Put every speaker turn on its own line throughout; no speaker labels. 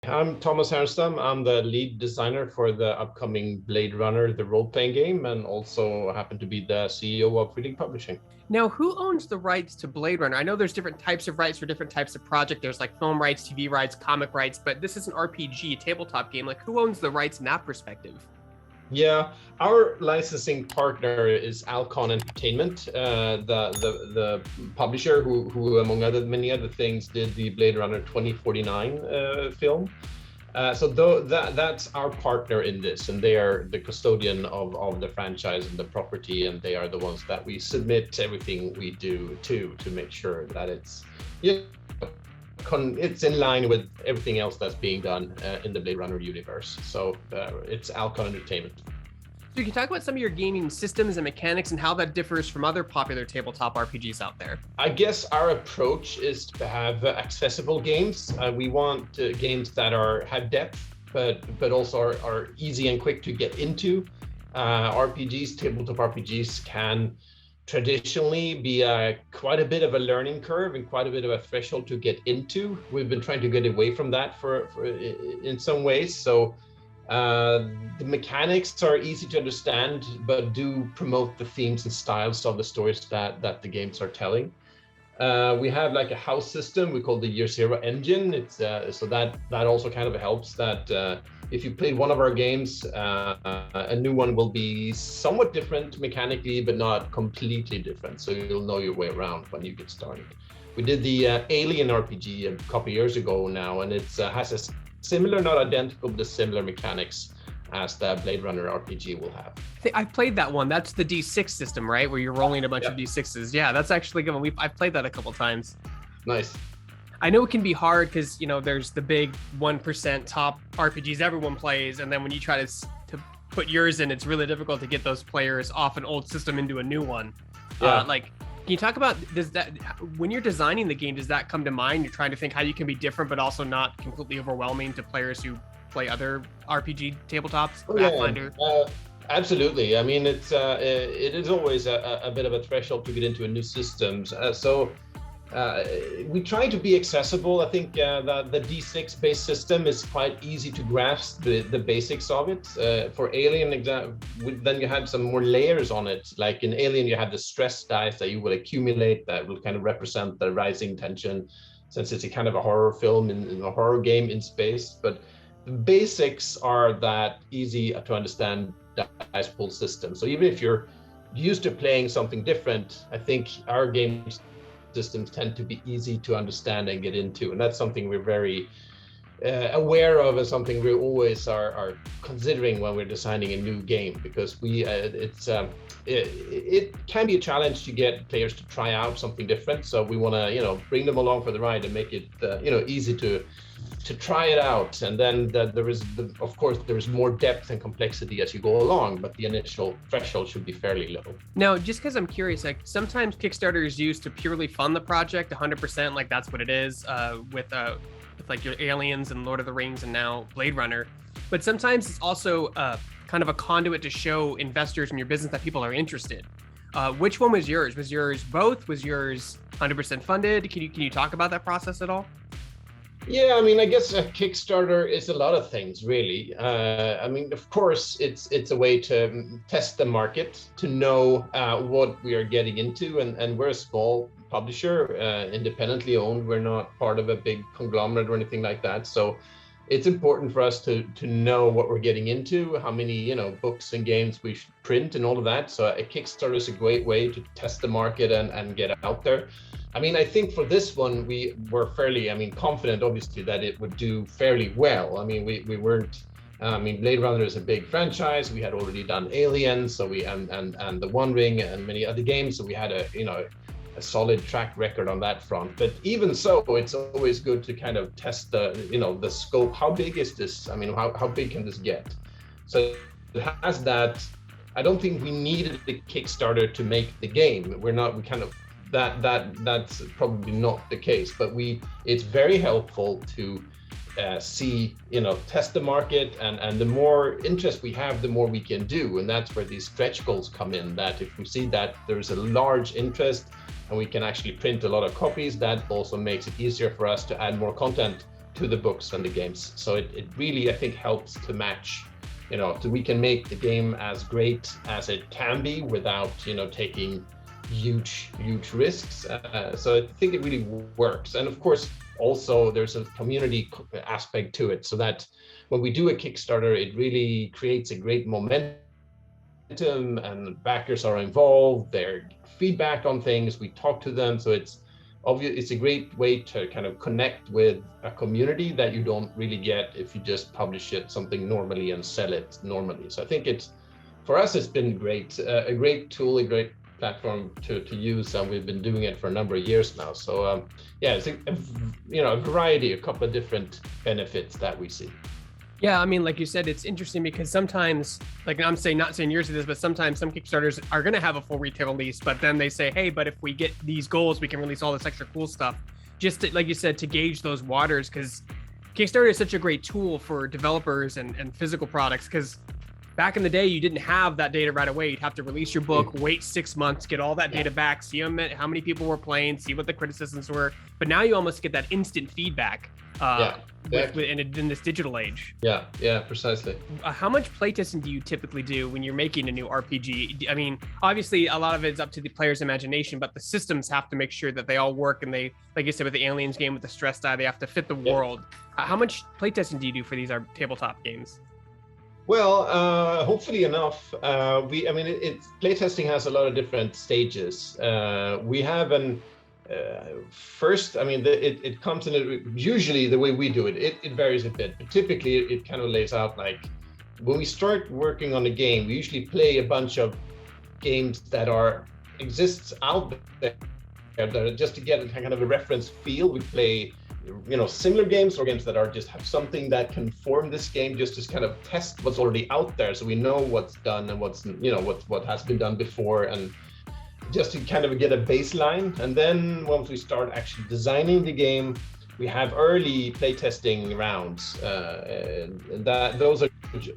I'm Thomas Hernstam. I'm the lead designer for the upcoming Blade Runner, the role-playing game, and also happen to be the CEO of Reading Publishing.
Now, who owns the rights to Blade Runner? I know there's different types of rights for different types of project. There's like film rights, TV rights, comic rights, but this is an RPG, a tabletop game. Like, who owns the rights in that perspective?
Yeah, our licensing partner is Alcon Entertainment, the publisher who among many other things did the Blade Runner 2049 film. That's our partner in this, and they are the custodian of the franchise and the property, and they are the ones that we submit everything we do to make sure that it's it's in line with everything else that's being done in the Blade Runner universe. So it's Alcon Entertainment.
So you can talk about some of your gaming systems and mechanics and how that differs from other popular tabletop RPGs out there.
I guess our approach is to have accessible games. We want games that have depth, but also are easy and quick to get into. Tabletop RPGs can traditionally be quite a bit of a learning curve and quite a bit of a threshold to get into. We've been trying to get away from that for in some ways. So the mechanics are easy to understand, but do promote the themes and styles of the stories that the games are telling. We have like a house system we call the Year Zero engine. It's so that also kind of helps that if you play one of our games, a new one will be somewhat different mechanically, but not completely different. So you'll know your way around when you get started. We did the Alien RPG a couple years ago now, and it has a similar, not identical, but similar mechanics as the Blade Runner RPG will have.
I've played that one. That's the D6 system, right? Where you're rolling a bunch of D6s. Yeah, that's actually good one. I've played that a couple times.
Nice.
I know it can be hard because, there's the big 1% top RPGs everyone plays. And then when you try to put yours in, it's really difficult to get those players off an old system into a new one.
Yeah.
Can you talk about, when you're designing the game, does that come to mind? You're trying to think how you can be different, but also not completely overwhelming to players who play other RPG tabletops, Pathfinder?
Absolutely. I mean, it is always a bit of a threshold to get into a new system. We try to be accessible. I think the D6 based system is quite easy to grasp the basics of it. For Alien, then you have some more layers on it. Like in Alien, you have the stress dice that you will accumulate that will kind of represent the rising tension, since it's a kind of a horror film in a horror game in space. But the basics are that easy to understand dice pool system. So even if you're used to playing something different, I think our games systems tend to be easy to understand and get into, and that's something we're very aware of, and something we always are considering when we're designing a new game, because it can be a challenge to get players to try out something different. So we want to bring them along for the ride and make it easy to try it out. And then of course there is more depth and complexity as you go along, but the initial threshold should be fairly low.
Now, just because I'm curious, like sometimes Kickstarter is used to purely fund the project 100%, like that's what it is with like your Aliens and Lord of the Rings and now Blade Runner. But sometimes it's also kind of a conduit to show investors in your business that people are interested. Which one was yours? Was yours both? Was yours 100% funded? Can you talk about that process at all?
Yeah, I mean, I guess a Kickstarter is a lot of things, really. I mean, of course, it's a way to test the market, to know what we are getting into, and we're a small publisher, independently owned. We're not part of a big conglomerate or anything like that. So it's important for us to know what we're getting into, how many books and games we should print and all of that. So a Kickstarter is a great way to test the market and get out there. I mean, I think for this one, we were fairly, confident, obviously, that it would do fairly well. I mean, we weren't, Blade Runner is a big franchise. We had already done Alien, so and The One Ring and many other games. So we had a solid track record on that front. But even so, it's always good to kind of test the scope. How big is this? I mean, how big can this get? So it has that. I don't think we needed the Kickstarter to make the game. That's probably not the case, but it's very helpful to test the market, and the more interest we have, the more we can do. And that's where these stretch goals come in, that if we see that there's a large interest and we can actually print a lot of copies, that also makes it easier for us to add more content to the books and the games. So it really, I think, helps to match, so we can make the game as great as it can be without, taking huge risks. So I think it really works. And of course, also there's a community aspect to it, so that when we do a Kickstarter, it really creates a great momentum, and backers are involved, their feedback on things, we talk to them. So it's a great way to kind of connect with a community that you don't really get if you just publish something normally and sell it normally. So I think for us, it's been great, a great tool, a great platform to use, and we've been doing it for a number of years now. So it's a variety, a couple of different benefits that we see.
Yeah, I mean, like you said, it's interesting because sometimes, like I'm saying, not saying yours of this, but sometimes some Kickstarters are going to have a full retail release, but then they say, hey, but if we get these goals, we can release all this extra cool stuff. Just to, like you said, to gauge those waters, because Kickstarter is such a great tool for developers and physical products, because back in the day, you didn't have that data right away. You'd have to release your book, wait 6 months, get all that data back, see how many people were playing, see what the criticisms were. But now you almost get that instant feedback in this digital age.
Yeah, precisely.
How much playtesting do you typically do when you're making a new RPG? I mean, obviously, a lot of it's up to the player's imagination, but the systems have to make sure that they all work, and they, like you said, with the Aliens game, with the stress die, they have to fit the world. How much playtesting do you do for these tabletop games?
Well, hopefully enough. Playtesting has a lot of different stages. We have first, it comes in, usually the way we do it, it varies a bit, but typically it kind of lays out like, when we start working on a game, we usually play a bunch of games that exists out there, just to get a kind of a reference feel. We play similar games, or games that have something that can form this game, just to kind of test what's already out there, so we know what's done and what has been done before, and just to kind of get a baseline. And then once we start actually designing the game, we have early playtesting rounds, and those are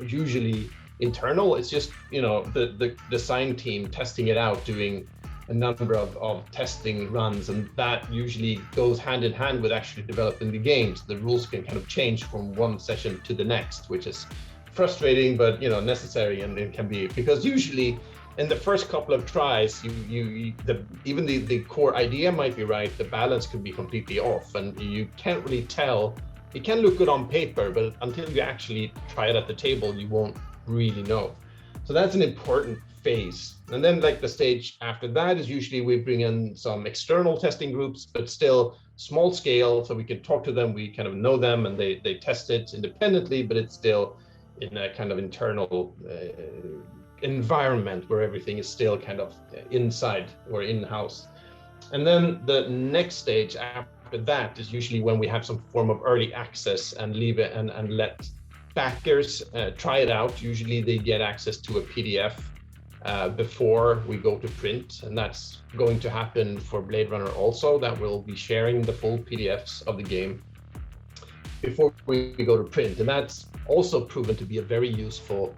usually internal. It's just the design team testing it out, doing a number of testing runs, and that usually goes hand in hand with actually developing the games. The rules can kind of change from one session to the next, which is frustrating, but necessary, and it can be, because usually in the first couple of tries, even the core idea might be right, the balance could be completely off, and you can't really tell. It can look good on paper, but until you actually try it at the table, you won't really know. So that's an important phase. And then, like, the stage after that is usually we bring in some external testing groups, but still small scale, so we can talk to them, we kind of know them, and they test it independently, but it's still in a kind of internal environment where everything is still kind of inside or in-house. And then the next stage after that is usually when we have some form of early access and leave it and let backers try it out. Usually they get access to a PDF before we go to print, and that's going to happen for Blade Runner also, that we'll be sharing the full PDFs of the game before we go to print. And that's also proven to be a very useful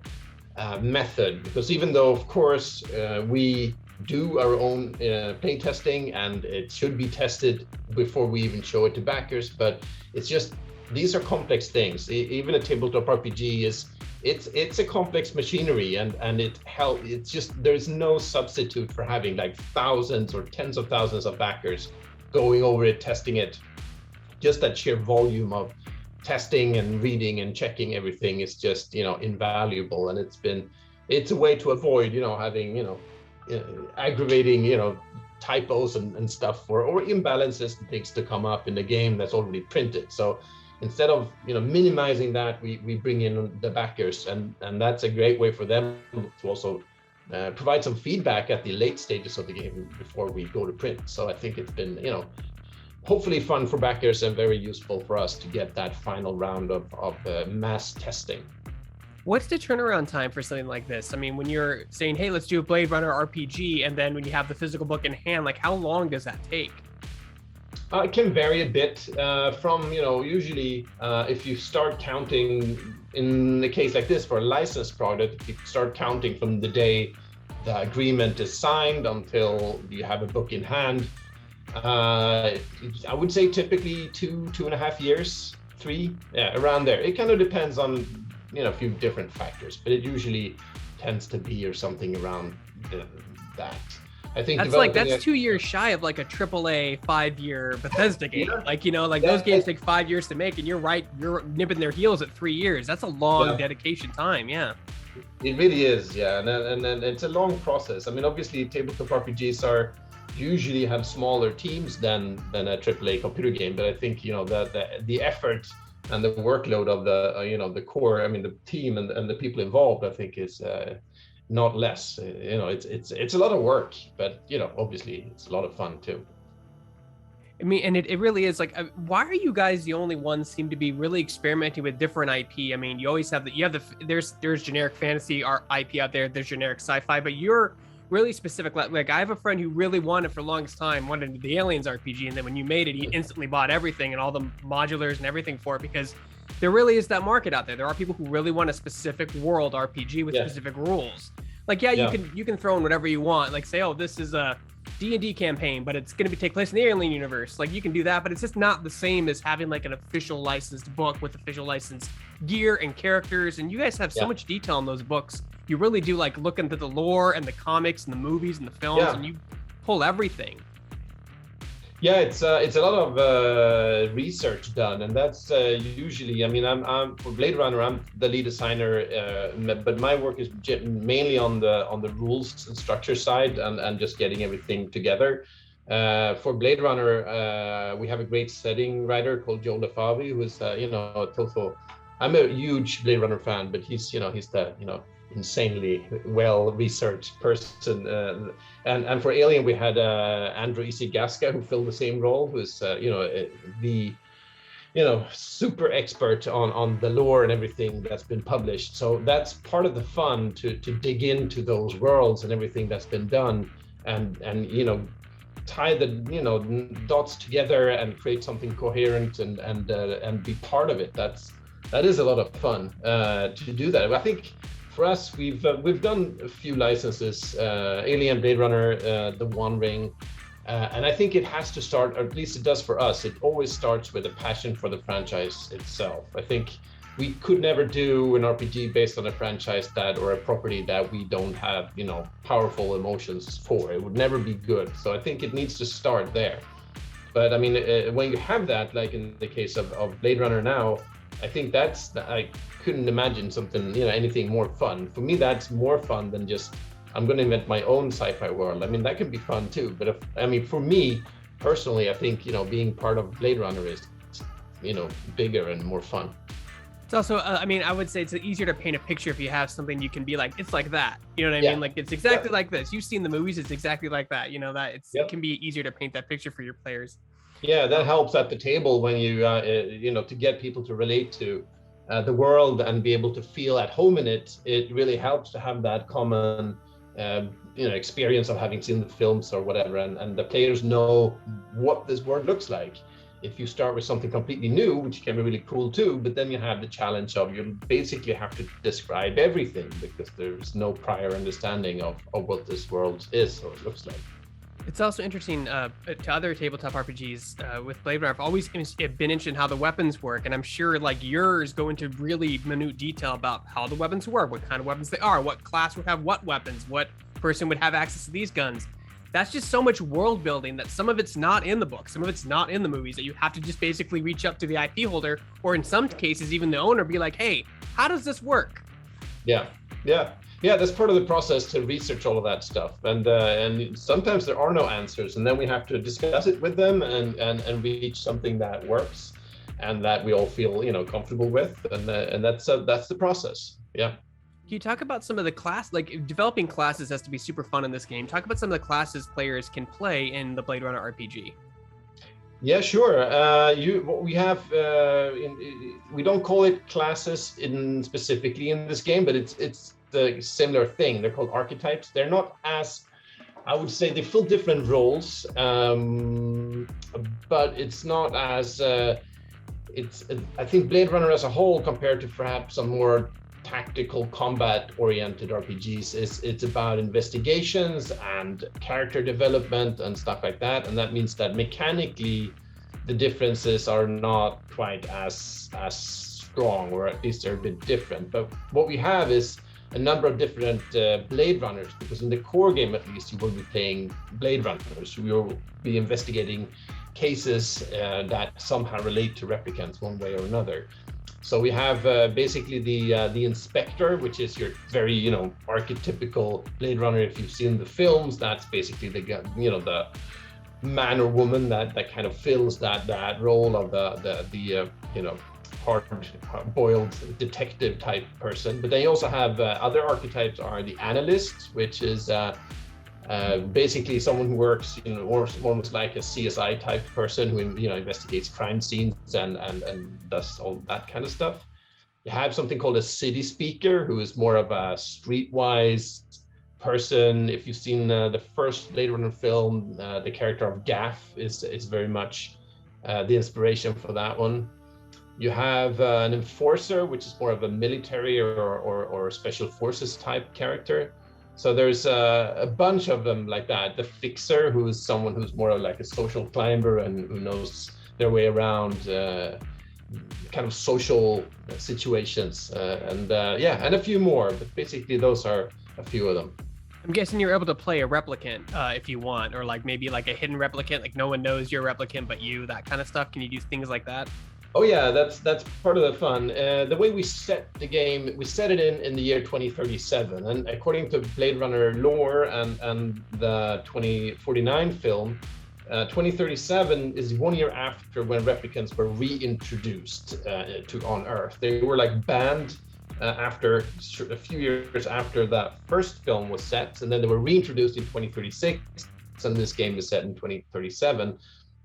method, because even though, of course, we do our own play testing, and it should be tested before we even show it to backers, but it's just, these are complex things. Even a tabletop RPG it's a complex machinery, and it's just, there's no substitute for having like thousands or tens of thousands of backers going over it, testing it. Just that sheer volume of testing and reading and checking everything is just invaluable, and it's a way to avoid having aggravating typos and stuff, or imbalances and things to come up in the game that's already printed. So instead of minimizing that, we bring in the backers, and that's a great way for them to also provide some feedback at the late stages of the game before we go to print. So I think it's been hopefully fun for backers and very useful for us to get that final round of mass testing.
What's the turnaround time for something like this? I mean, when you're saying, hey, let's do a Blade Runner RPG, and then when you have the physical book in hand, like, how long does that take?
It can vary a bit from, usually if you start counting, in the case like this for a licensed product, you start counting from the day the agreement is signed until you have a book in hand. I would say typically 2.5 years 3, yeah, around there. It kind of depends on, you know, a few different factors, but it usually tends to be or something around that. I think
that's 2 years shy of like a AAA 5-year Bethesda game.
Yeah.
Like, you know, like those games take 5 years to make, and you're nipping their heels at 3 years. That's a long dedication time. Yeah.
It really is, yeah, and it's a long process. I mean, obviously, tabletop RPGs are usually have smaller teams than a AAA computer game, but I think, you know, the effort and the workload of the you know, the core, I mean, the team and the people involved, I think is not less. You know, it's a lot of work, but, you know, obviously it's a lot of fun too.
I mean, and it really is like, why are you guys the only ones seem to be really experimenting with different IP? I mean, you always have there's generic fantasy IP out there, there's generic sci-fi, but you're really specific. Like I have a friend who really wanted for the longest time, wanted the Aliens RPG, and then when you made it, he instantly bought everything and all the modulars and everything for it, because there really is that market out there. There are people who really want a specific world RPG with specific rules. Like, you can throw in whatever you want. Like, say, oh, this is a D&D campaign, but it's going to take place in the Alien universe. Like, you can do that, but it's just not the same as having like an official licensed book with official licensed gear and characters. And you guys have so much detail in those books. You really do like look into the lore and the comics and the movies and the films, and you pull everything.
Yeah, it's a lot of research done, and that's usually. I mean, I'm for Blade Runner, I'm the lead designer, but my work is mainly on the rules and structure side, and just getting everything together. For Blade Runner, we have a great setting writer called Joe LaFavi, who is you know, total. I'm a huge Blade Runner fan, but he's the, you know, insanely well researched person, and for Alien we had Andrew Isigaska, who filled the same role, who's you know, the, you know, super expert on the lore and everything that's been published. So that's part of the fun, to dig into those worlds and everything that's been done, and you know, tie the, you know, dots together and create something coherent and be part of it. That is a lot of fun to do that. I think for us, we've done a few licenses, Alien, Blade Runner, The One Ring, and I think it has to start, or at least it does for us, it always starts with a passion for the franchise itself. I think we could never do an RPG based on a franchise or a property that we don't have, you know, powerful emotions for. It would never be good. So I think it needs to start there. But I mean, when you have that, like in the case of Blade Runner now, I think I couldn't imagine something, you know, anything more fun. For me, that's more fun than just, I'm going to invent my own sci-fi world. I mean, that can be fun too. But for me personally, I think, you know, being part of Blade Runner is, you know, bigger and more fun.
It's also, I mean, I would say it's easier to paint a picture if you have something you can be like, it's like that. You know what I mean? Like, it's exactly like this. You've seen the movies, it's exactly like that. You know, that it can be easier to paint that picture for your players. Yeah,
that helps at the table when you, you know, to get people to relate to the world and be able to feel at home in it. It really helps to have that common, you know, experience of having seen the films or whatever, and the players know what this world looks like. If you start with something completely new, which can be really cool too, but then you have the challenge of you basically have to describe everything because there's no prior understanding of what this world is or looks like.
It's also interesting to other tabletop RPGs with Blade Runner. I've always been interested in how the weapons work, and I'm sure like yours go into really minute detail about how the weapons work, what kind of weapons they are, what class would have what weapons, what person would have access to these guns. That's just so much world building that some of it's not in the book, some of it's not in the movies, that you have to just basically reach up to the IP holder, or in some cases even the owner, be like, hey, how does this work? Yeah, that's part of the process to research all of that stuff, and sometimes there are no answers, and then we have to discuss it with them and reach something that works and that we all feel, you know, comfortable with, and that's the process. Yeah. Can you talk about some of the like developing classes has to be super fun in this game. Talk about some of the classes players can play in the Blade Runner RPG.
Yeah, sure. We have we don't call it classes specifically in this game, but it's the similar thing. They're called archetypes. They're not as, I would say, they fill different roles, but it's not as I think Blade Runner as a whole, compared to perhaps some more tactical combat oriented RPGs, it's about investigations and character development and stuff like that, and that means that mechanically the differences are not quite as strong, or at least they're a bit different. But what we have is a number of different Blade Runners, because in the core game, at least, you will be playing Blade Runners. You will be investigating cases that somehow relate to replicants one way or another. So we have basically the inspector, which is your very, you know, archetypical Blade Runner. If you've seen the films, that's basically the, you know, the man or woman that kind of fills that role of the you know, hard-boiled detective type person. But then you also have other archetypes are the analyst, which is basically someone who works, you know, almost like a CSI type person who, you know, investigates crime scenes and does all that kind of stuff. You have something called a city speaker, who is more of a streetwise person. If you've seen the first Blade Runner film, the character of Gaff is very much the inspiration for that one. You have an enforcer, which is more of a military or special forces type character. So there's a bunch of them like that. The fixer, who is someone who's more of like a social climber and who knows their way around kind of social situations, and a few more. But basically, those are a few of them.
I'm guessing you're able to play a replicant if you want, or like maybe like a hidden replicant, like no one knows you're a replicant but you, that kind of stuff. Can you do things like that?
Oh yeah, that's part of the fun. The way we set the game, we set it in the year 2037, and according to Blade Runner lore and the 2049 film, 2037 is 1 year after when replicants were reintroduced on Earth. They were like banned after a few years after that first film was set, and then they were reintroduced in 2036, and this game is set in 2037.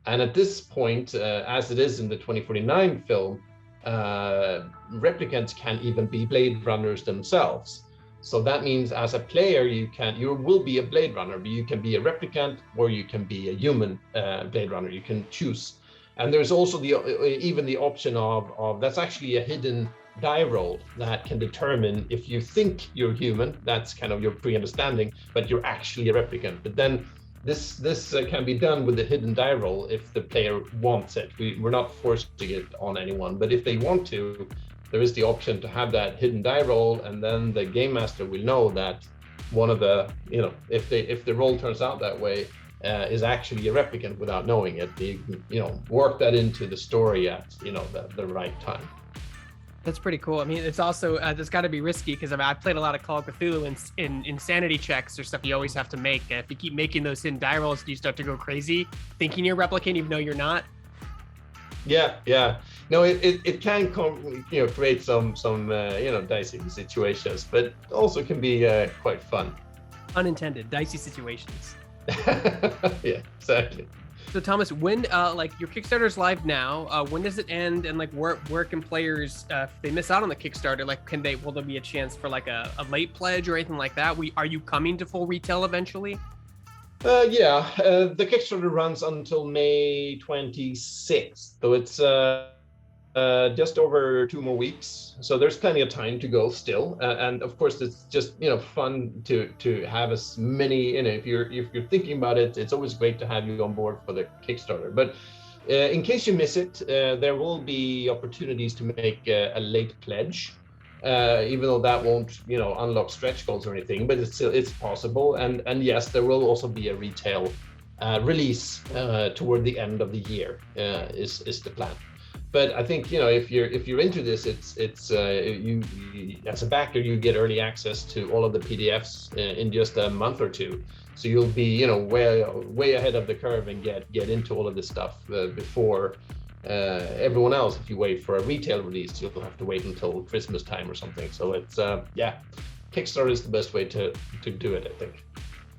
And at this point, as it is in the 2049 film, replicants can even be Blade Runners themselves. So that means as a player, you will be a Blade Runner, but you can be a replicant or you can be a human Blade Runner. You can choose. And there's also even the option of that's actually a hidden die roll that can determine if you think you're human, that's kind of your pre-understanding, but you're actually a replicant. But then this can be done with the hidden die roll if the player wants it. We're not forcing it on anyone, but if they want to, there is the option to have that hidden die roll, and then the game master will know that one of the, you know, if the roll turns out that way, is actually a replicant without knowing it. You know, work that into the story at, you know, the right time.
That's pretty cool. I mean, it's also, it's got to be risky because I've played a lot of Call of Cthulhu, and in insanity checks or stuff you always have to make. If you keep making those hidden die rolls, you start to go crazy thinking you're a replicant even though you're not.
Yeah. No, it can create some you know, dicey situations, but also can be quite fun.
Unintended dicey situations.
Yeah, exactly.
So Thomas, when like your Kickstarter's live now, when does it end, and like where can players, if they miss out on the Kickstarter, like will there be a chance for like a late pledge or anything like that? Are you coming to full retail eventually?
Yeah, the Kickstarter runs until May 26th, so it's just over 2 more weeks. So there's plenty of time to go still, and of course it's just, you know, fun to have as many. You know, if you're thinking about it, it's always great to have you on board for the Kickstarter. But in case you miss it, there will be opportunities to make a late pledge. Even though that won't, you know, unlock stretch goals or anything, but it's possible. And yes, there will also be a retail release toward the end of the year is the plan. But I think, you know, if you're into this, it's you as a backer, you get early access to all of the PDFs in just a month or two. So you'll be, you know, way ahead of the curve and get into all of this stuff before everyone else. If you wait for a retail release, you'll have to wait until Christmas time or something. So it's Kickstarter is the best way to do it, I think.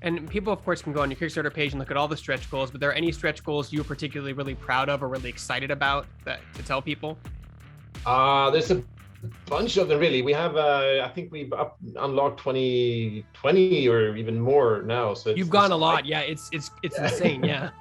And people, of course, can go on your Kickstarter page and look at all the stretch goals, but are there any stretch goals you're particularly really proud of or really excited about to tell people?
There's a bunch of them, really. We have, I think we've unlocked 20 or even more now. So
you've gone a lot. Yeah, it's insane. Yeah.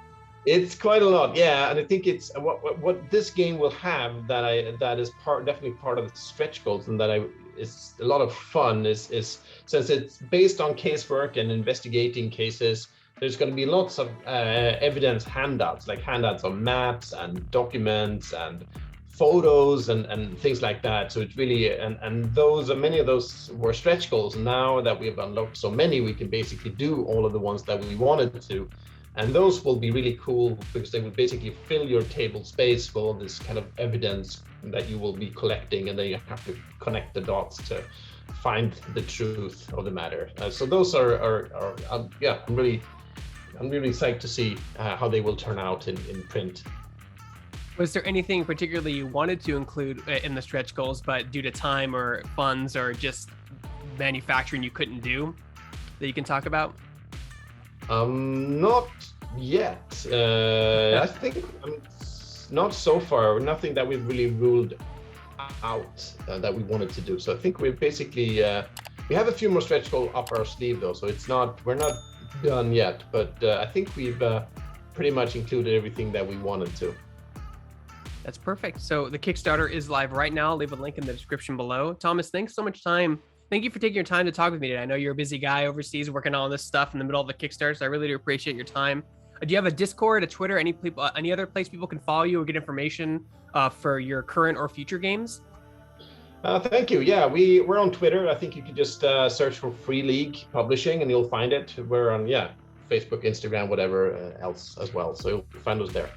It's quite a lot, yeah, and I think it's what this game will have that is definitely part of the stretch goals, and that is a lot of fun is since it's based on casework and investigating cases. there's going to be lots of evidence handouts, like handouts of maps and documents and photos and things like that. So it's really, and those, many of those were stretch goals. Now that we've unlocked so many, we can basically do all of the ones that we wanted to. And those will be really cool because they will basically fill your table space with all this kind of evidence that you will be collecting, and then you have to connect the dots to find the truth of the matter. So those are yeah, I'm really psyched to see how they will turn out in print.
Was there anything particularly you wanted to include in the stretch goals, but due to time or funds or just manufacturing you couldn't do, that you can talk about?
Not yet. I think not so far. Nothing that we've really ruled out that we wanted to do. So I think we've basically we have a few more stretch goals up our sleeve though. So we're not done yet. But I think we've pretty much included everything that we wanted to.
That's perfect. So the Kickstarter is live right now. I'll leave a link in the description below. Thomas, thanks so much time. Thank you for taking your time to talk with me today. I know you're a busy guy overseas working on all this stuff in the middle of the Kickstarter, so I really do appreciate your time. Do you have a Discord, a Twitter, any other place people can follow you or get information for your current or future games?
Thank you. Yeah, we're on Twitter. I think you can just search for Free League Publishing and you'll find it. We're on Facebook, Instagram, whatever else as well. So you'll find us there.